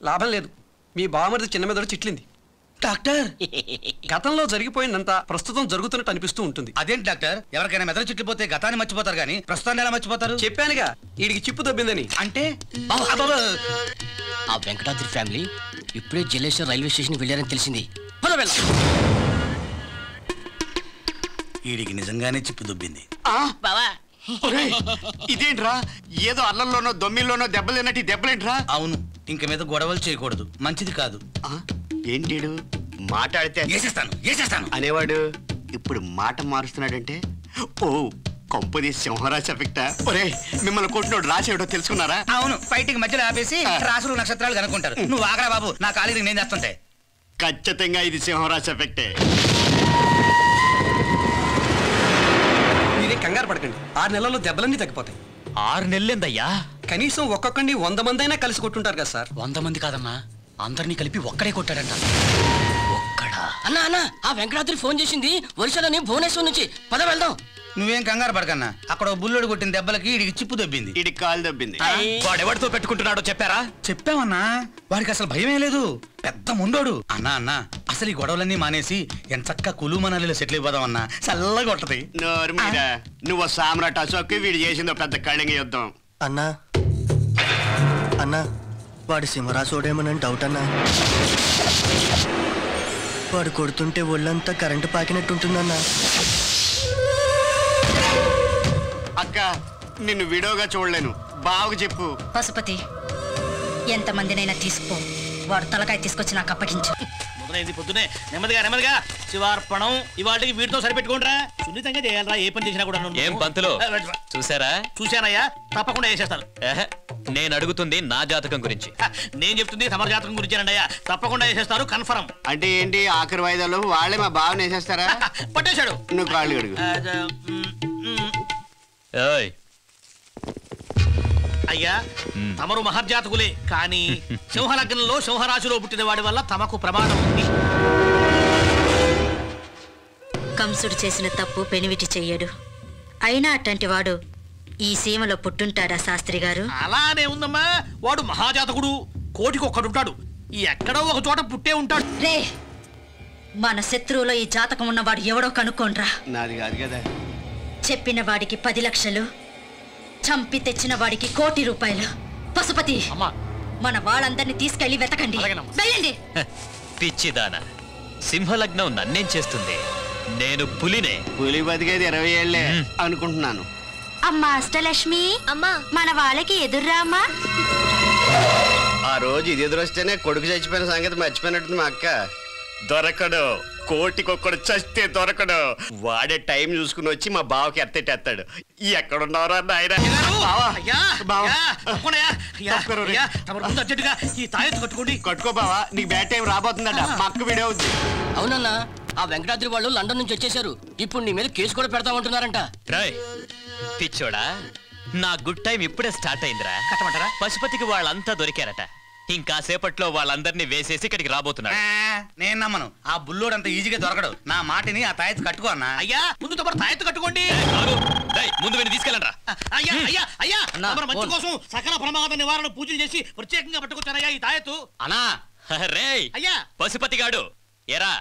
లాభం లేదు, మీ బావమరిది చిన్న మెదడు చిట్లింది. డాక్టర్, గతంలో జరిగిపోయిందంతా ప్రస్తుతం జరుగుతున్నట్టు అనిపిస్తూ ఉంటుంది. అదేంటి డాక్టర్? ఎవరికైనా మెదడు చిట్లిపోతే గతాన్ని మర్చిపోతారు కానీ ప్రస్తుతాన్ని ఎలా మర్చిపోతారు? చెప్పానుగా వీడికి చిప్పు దొబ్బిందని. అంటే ఆ వెంకటాద్రి ఫ్యామిలీ ఇప్పుడే జలేశ్వర్ రైల్వే స్టేషన్ వెళ్ళారని తెలిసింది. వీడికి నిజంగానే చిప్పు దొబ్బింది. బావా ఇదేంట్రా, ఏదో అల్లంలోనో దొమ్మిల్లోనో దెబ్బలు తిన్నట్టు దెబ్బలేంట్రా? అవును, ఇంక మీద గొడవలు చేయకూడదు, మంచిది కాదు. ఏంటిడు మాట్లాడితే వేసేస్తాను అనేవాడు ఇప్పుడు మాట మారుస్తున్నాడంటే ఓ కొంపది సింహరాశి ఎఫెక్టా? ఒరే, మిమ్మల్ని కొట్టినోడు రాసేవాడో తెలుసుకున్నారా? అవును, ఫైటింగ్ మధ్యలో ఆపేసి రాసులు నక్షత్రాలు కనుక్కుంటారు. నువ్వు ఆగరా బాబు, నా కాలేజీకి నేను చేస్తుంటే. ఖచ్చితంగా ఇది సింహరాశి ఎఫెక్టే. మీరే కంగారు పడకండి, 6 నెలల్లో దెబ్బలన్నీ తగ్గిపోతాయి. 6 నెలలేందయ్యా? కనీసం ఒక్కొక్కడిని 100 మంది అయినా కలిసి కొట్టుంటారు కదా సార్. 100 మంది కాదన్నా, అందరినీ కలిపి ఒక్కడే కొట్టాడంట. ఒక్కడా? అన్నా అన్నా, ఆ వెంకటాద్రి ఫోన్ చేసింది ఒరిస్సాలోని భువనేశ్వర్ నుంచి. పద వెళ్దాం. నువ్వేం కంగారు పడకన్నా, అక్కడ బుల్లోడు కొట్టిన దెబ్బలకి ఇడికి చిప్పు దొబ్బింది. ఇడి కాలు దొబ్బింది. వాడెవడితో పెట్టుకుంటున్నాడో చెప్పారా? చెప్పామన్నా, వాడికి అసలు భయమే లేదు, పెద్ద ముండోడు. అన్నా అసలు ఈ గొడవలన్నీ మానేసి ఎంచక్క కులు మనాలిలో సెటిల్ అయిపోదామన్నా, చల్లగా ఉంటది. నోరు మీద నువ్వు సామ్రాట్ అశోక్, వీడు చేసిందో పెద్ద కళింగ యుద్ధం. అన్నా అన్నా, వాడు సింహరాశోడేమోనని డౌట్ అన్నా. వాడు కొడుతుంటే ఒళ్ళంతా కరెంటు పాకినట్టుంటుందన్నా. అక్క, నిన్ను విడోగా చూడలేను, బావకు చెప్పు. పశుపతి, ఎంతమందినైనా తీసుకో, వాడు తలకాయ తీసుకొచ్చి నాకు అప్పగించు. మొదలైంది పొద్దునే. నెమ్మదిగా శివార్పణం. ఇవాళకి వీటితో సరిపెట్టుకోండిరా, సున్నితంగా చేయాలరా ఏ పని చేసినా కూడా. ఏం పంతులు చూసారా? చూశానయ్యా, తప్పకుండా వేసేస్తాను. నేను అడుగుతుంది నా జాతకం గురించి. నేను చెప్తుంది తమ జాతకం గురించి అండి అయ్యా, తప్పకుండా వేసేస్తారు, కన్ఫర్మ్. అంటే ఏంటి, ఆఖరి వాయిదాలో వాళ్ళే మా బావని వేసేస్తారా? పట్టేశాడు. నువ్వు కాళ్ళు అడుగు. అయ్యా, తమరు మహర్జాతకులే, కానీ సింహలగ్నంలో సింహరాశిలో పుట్టిన వాడి వల్ల తమకు ప్రమాదం ఉంది. కంసుడు చేసిన తప్పు పెనివిటి చెయ్యడు, అయినా అట్టంటి వాడు ఈ సీమలో పుట్టుంటాడా శాస్త్రి గారు? అలానే ఉందమ్మా, వాడు మహాజాతకుడు, కోటికి ఒక్కడుంటాడు, ఎక్కడో ఒక చోట పుట్టే ఉంటాడు. రే, మన శత్రువులో ఈ జాతకం ఉన్నవాడు ఎవడో కనుక్కోండ్రా. నాది కాదు కదా. చెప్పిన వాడికి 10 లక్షలు, చంపి తెచ్చిన వాడికి 1 కోటి రూపాయలు. పశుపతి, మన వాళ్ళందరినీ తీసుకెళ్లి వెతకండి. వెళ్ళండి. పిచ్చిదానా, సింహలగ్నం నన్నేం చేస్తుంది? నేను పులినే. పులి బతికేది 20 ఏళ్లే అనుకుంటున్నాను. అమ్మా అష్టలక్ష్మి, అమ్మా మన వాళ్ళకి ఎదుర్రా అమ్మా. ఆ రోజు ఇది ఎదురొస్తేనే కొడుకు చచ్చిపోయిన సంగతి మర్చిపోయినట్టుంది మా అక్క. దొరకడు, కోటికొక్కడు చస్తే దొరకడు. వాడే టైం చూసుకుని వచ్చి మా బావకి ఎత్తేస్తాడు. ఎక్కడున్నారా నాయన? ఈ తాయెత్తు కట్టుకోండి. కట్టుకో బావా, నీకు బ్యాడ్ టైం రాబోతుందట. మా అక్క వీడే ఉంది. అవునన్నా, ఆ వెంకటాద్రి వాళ్ళు లండన్ నుంచి వచ్చేసారు. ఇప్పుడు నీ మీద కేసు కూడా పెడతామంటున్నారంట. రాయ్ పిచ్చోడా, నా గుడ్ టైం ఇప్పుడే స్టార్ట్ అయిందిరా. కట్టమంటారా? పశుపతికి వాళ్ళంతా దొరికారట. ఇంకా సేపట్లో వాళ్ళందరినీ వేసేసి ఇక్కడికి రాబోతున్నాడు. నేను నమ్మను, ఆ బుల్లోడు అంత ఈజీగా దొరకడు. నా మాటిని ఆ తాయెత్తు కట్టుకో అన్నా. అయ్యా, ముందు తమరు తాయెత్తు కట్టుకోండి. ముందు వెళ్ళి తీసుకెళ్ళండి. అయ్యా అయ్యా అయ్యా, తమరు మంచి కోసం సకల ప్రమాద నివారణ పూజలు చేసి ప్రత్యేకంగా పట్టుకొచ్చారయ్యా ఈ తాయెత్తు. అనా రే అయ్యా, పశుపతి గాడు, ఎరా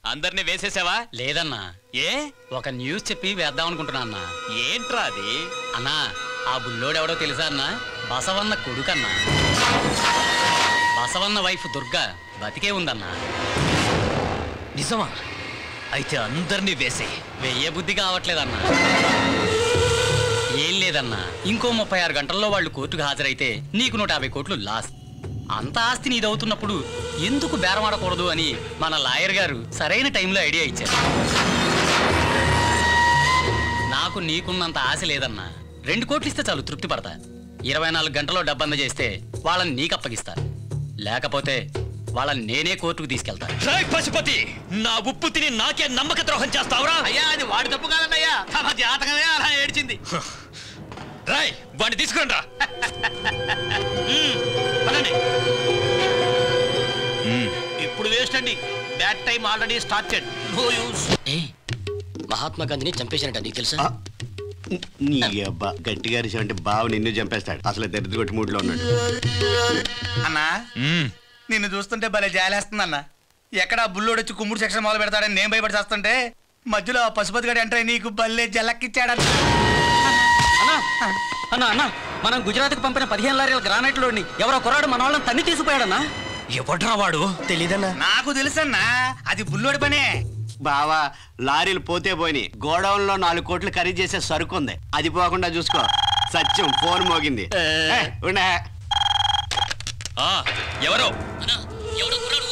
అందరినీ వేసేసావా? లేదన్నా, ఏ ఒక న్యూస్ చెప్పి వేద్దాం అనుకుంటున్నా అన్నా. ఏంట్రా అది? అన్నా, ఆ బుల్లోడెవడో తెలుసా అన్నా? బసవన్న కొడుకన్నా. బసవన్న వైఫ్ దుర్గా బతికే ఉందన్నా. నిజమా? అయితే అందరినీ వేసే. వెయ్యే బుద్ధి కావట్లేదన్నా. ఏం లేదన్నా, ఇంకో 36 గంటల్లో వాళ్ళు కోర్టుకు హాజరైతే నీకు 150 కోట్లు లాస్. అంత ఆస్తి నీదవుతున్నప్పుడు ఎందుకు బేరమాడకూడదు అని మన లాయర్ గారు సరైన టైంలో ఐడియా ఇచ్చారు. నాకు నీకున్నంత ఆశ లేదన్నా. 2 కోట్లు ఇస్తే చాలు, తృప్తి పడతా. 24 గంటల్లో డబ్బంద చేస్తే వాళ్ళని నీకు అప్పగిస్తా, లేకపోతే వాళ్ళని నేనే కోర్టుకు తీసుకెళ్తా. పశుపతి, నా ఉప్పు తిని నాకే నమ్మక ద్రోహం చేస్తావురా? అయ్యా, అది వాడి తప్పు కాదన్నయ్యా, తమ జాతకమే అలా ఏడ్చింది. రాయ్, వాడిని తీసుకుని రా. ఇప్పుడు వేస్ట్ అండి, bad time already started, no use. Mahatma గాంధీని చంపేశారంట, నీకు తెలుసా? నీ అబ్బా, గట్టిగా అరిచావంటే బావ నిన్ను చంపేస్తాడు. అసలు దరిద్ర కొట్టి మూడ్లో ఉన్నాడు. అన్నా, నిన్ను చూస్తుంటే భలే జాలేస్తుందన్న. ఎక్కడ బుల్లోడు వచ్చి కుమ్ముడు సెక్షన్ మొదలు పెడతాడని నేను భయపడి చేస్తుంటే మధ్యలో ఆ పశుపతి గడి ఎంటర్ నీకు భలే జలక్కిచ్చాడన్న. అన్నా మనం గుజరాత్కి పంపిన 15 లారీల గ్రానైట్ లోడ్ని ఎవరో కుర్రాడు మన వాళ్ళని తన్ని తీసుకుపోయాడన్నా. ఎవడ్రా వాడు? తెలీదన్నా. నాకు తెలుసన్నా, అది బుల్లోడి పనే. బావా లారీలు పోతే పోయి గోడౌన్ లో 4 కోట్లు ఖరీదు చేసే సరుకు ఉంది, అది పోకుండా చూసుకో. సత్యం ఫోన్ మోగింది. ఎవరో ఎవడో కుర్రాడు